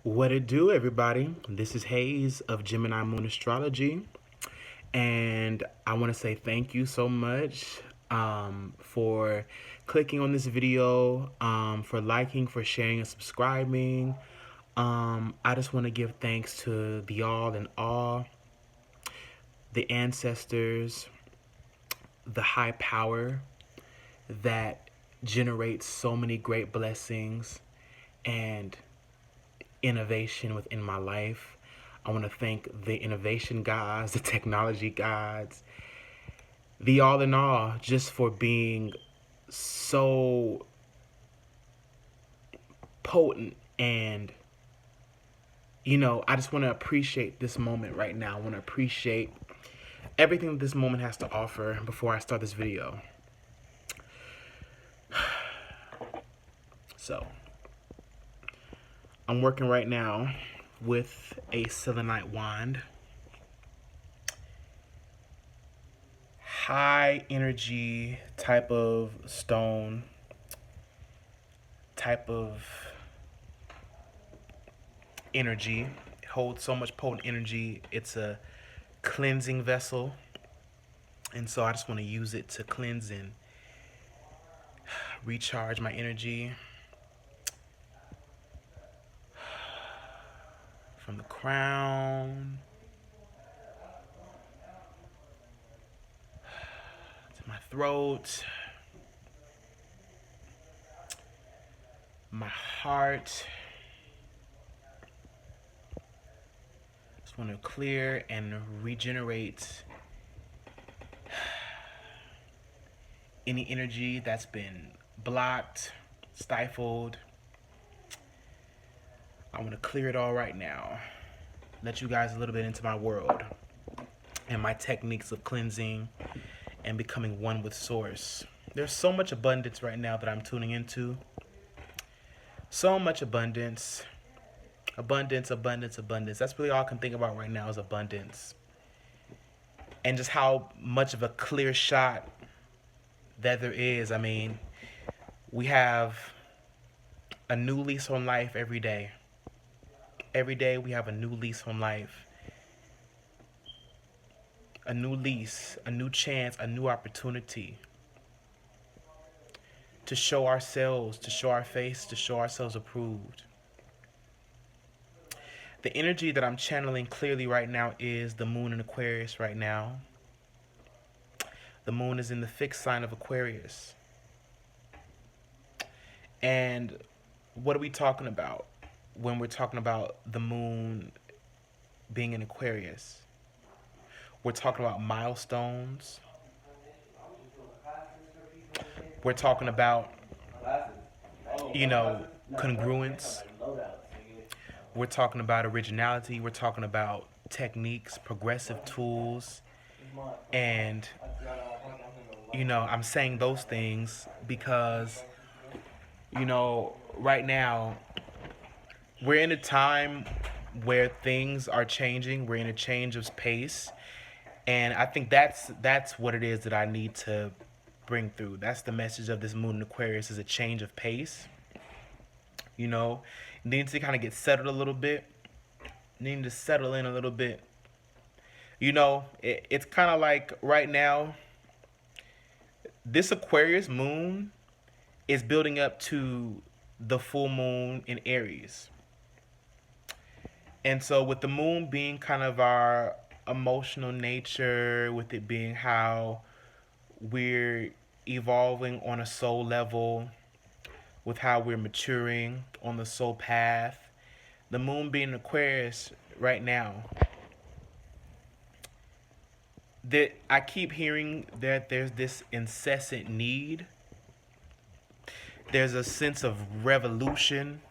What it do, everybody? This is Hayes of Gemini Moon Astrology, and I want to say thank you so much for clicking on this video, for liking, for sharing, and subscribing. I just want to give thanks to the all and all, the ancestors, the high power that generates so many great blessings and innovation within my life. I want to thank the innovation gods, the technology gods, the all in all, just for being so potent. And, I just want to appreciate this moment right now. I want to appreciate everything that this moment has to offer before I start this video. So, I'm working right now with a selenite wand. High energy type of stone, type of energy. It holds so much potent energy. It's a cleansing vessel. And so I just want to use it to cleanse and recharge my energy from the crown to my throat, my heart. Just want to clear and regenerate any energy that's been blocked, stifled. I want to clear it all right now. Let you guys a little bit into my world and my techniques of cleansing and becoming one with source. There's so much abundance right now that I'm tuning into. So much abundance. Abundance, abundance, abundance. That's really all I can think about right now is abundance. And just how much of a clear shot that there is. I mean, we have a new lease on life every day. Every day we have a new lease on life. A new lease, a new chance, a new opportunity to show ourselves, to show our face, to show ourselves approved. The energy that I'm channeling clearly right now is the moon in Aquarius right now. The moon is in the fixed sign of Aquarius. And what are we talking about when we're talking about the moon being in Aquarius? We're talking about milestones. We're talking about, congruence. We're talking about originality. We're talking about techniques, progressive tools. And, I'm saying those things because, right now, we're in a time where things are changing. We're in a change of pace. And I think that's what it is that I need to bring through. That's the message of this moon in Aquarius, is a change of pace. Needing to kind of get settled a little bit. Needing to settle in a little bit. It's kind of like right now, this Aquarius moon is building up to the full moon in Aries. And so with the moon being kind of our emotional nature, with it being how we're evolving on a soul level, with how we're maturing on the soul path, the moon being Aquarius right now, that I keep hearing that there's this incessant need. There's a sense of revolution.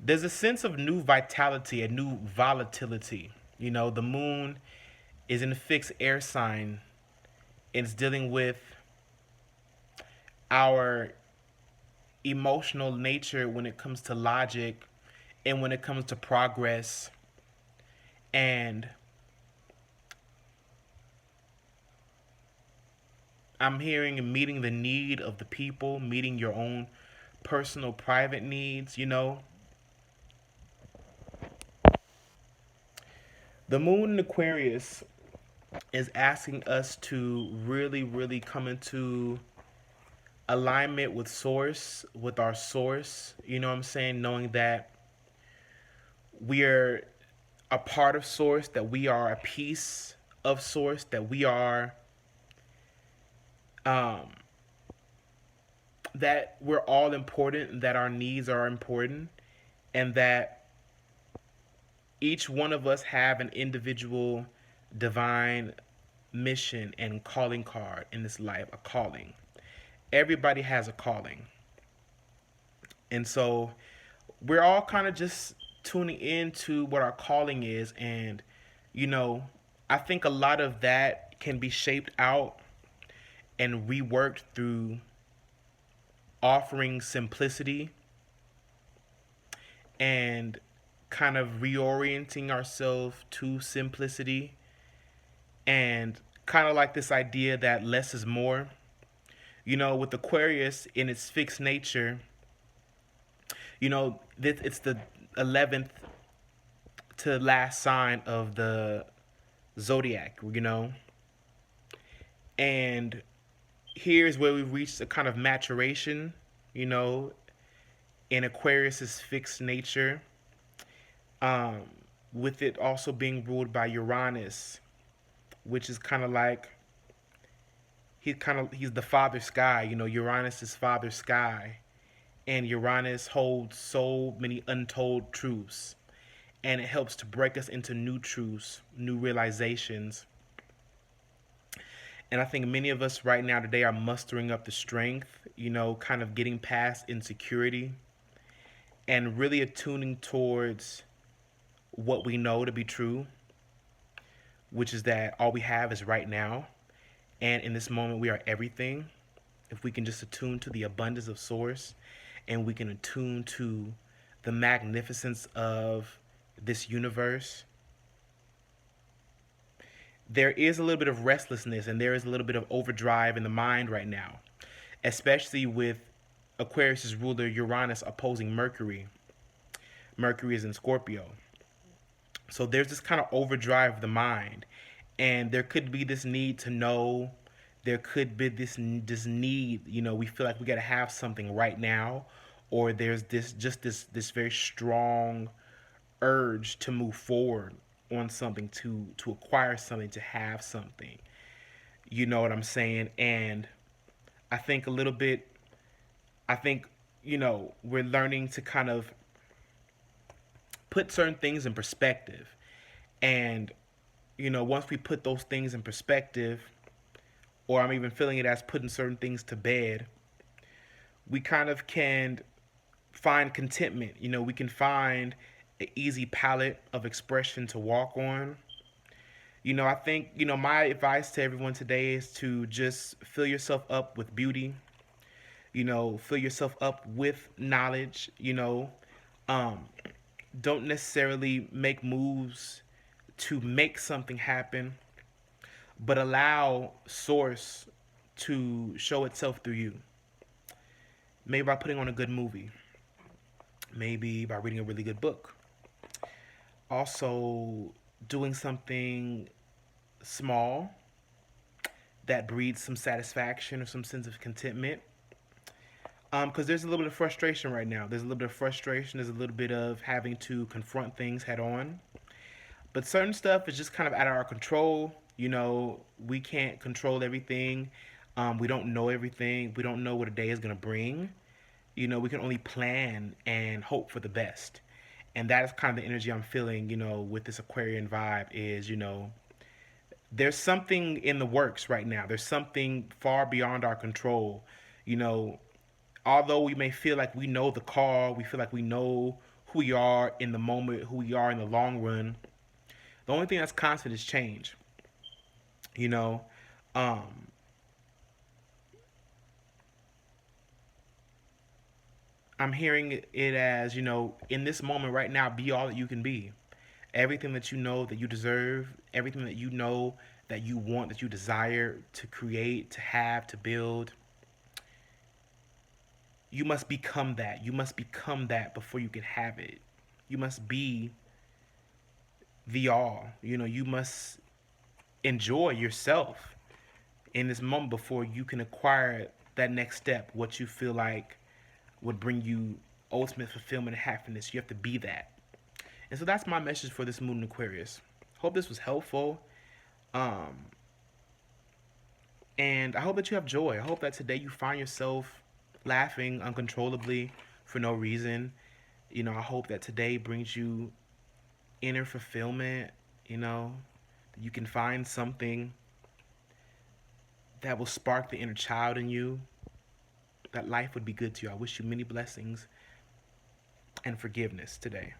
There's a sense of new vitality, a new volatility. The moon is in a fixed air sign. It's dealing with our emotional nature when it comes to logic and when it comes to progress. And I'm hearing meeting the need of the people, meeting your own personal private needs, The moon in Aquarius is asking us to really, really come into alignment with source, with our source. You know what I'm saying? Knowing that we are a part of source, that we are a piece of source, that we are um that we're all important, that our needs are important, and that each one of us have an individual divine mission and calling card in this life, a calling. Everybody has a calling. And so we're all kind of just tuning into what our calling is. And, you know, I think a lot of that can be shaped out and reworked through offering simplicity and kind of reorienting ourselves to simplicity, and kind of like this idea that less is more. You know, with Aquarius in its fixed nature, you know, it's the 11th to last sign of the zodiac, you know, and here's where we've reached a kind of maturation, you know, in Aquarius's fixed nature, um, with it also being ruled by Uranus, which is kind of like he's the father sky. You know, Uranus is father sky, and Uranus holds so many untold truths, and it helps to break us into new truths, new realizations. And I think many of us right now today are mustering up the strength, you know, kind of getting past insecurity and really attuning towards what we know to be true, which is that all we have is right now. And in this moment, we are everything. If we can just attune to the abundance of source, and we can attune to the magnificence of this universe, there is a little bit of restlessness and there is a little bit of overdrive in the mind right now, especially with Aquarius's ruler Uranus opposing Mercury. Mercury is in Scorpio. So there's this kind of overdrive of the mind, and there could be this need to know. There could be this need, you know, we feel like we got to have something right now, or there's this very strong urge to move forward on something, to acquire something, to have something. You know what I'm saying? And I think a little bit. I think, you know, we're learning to kind of put certain things in perspective, and you know, once we put those things in perspective, or I'm even feeling it as putting certain things to bed, we kind of can find contentment. You know, we can find an easy palette of expression to walk on. You know, I think, you know, my advice to everyone today is to just fill yourself up with beauty, you know, fill yourself up with knowledge, you know. Um, don't necessarily make moves to make something happen, but allow source to show itself through you. Maybe by putting on a good movie, maybe by reading a really good book. Also, doing something small that breeds some satisfaction or some sense of contentment. Because there's a little bit of frustration right now. There's a little bit of frustration. There's a little bit of having to confront things head on. But certain stuff is just kind of out of our control. You know, we can't control everything. We don't know everything. We don't know what a day is going to bring. You know, we can only plan and hope for the best. And that is kind of the energy I'm feeling, you know, with this Aquarian vibe is, you know, there's something in the works right now. There's something far beyond our control. You know, although we may feel like we know the call, we feel like we know who we are in the moment, who we are in the long run, the only thing that's constant is change. You know, um, I'm hearing it as, you know, in this moment right now, be all that you can be. Everything that you know that you deserve, everything that you know that you want, that you desire to create, to have, to build, you must become that. You must become that before you can have it. You must be the all. You must enjoy yourself in this moment before you can acquire that next step, what you feel like would bring you ultimate fulfillment and happiness. You have to be that. And so that's my message for this moon in Aquarius. Hope this was helpful. Um, and I hope that you have joy. I hope that today you find yourself laughing uncontrollably for no reason. I hope that today brings you inner fulfillment, that you can find something that will spark the inner child in you, that life would be good to you. I wish you many blessings and forgiveness today.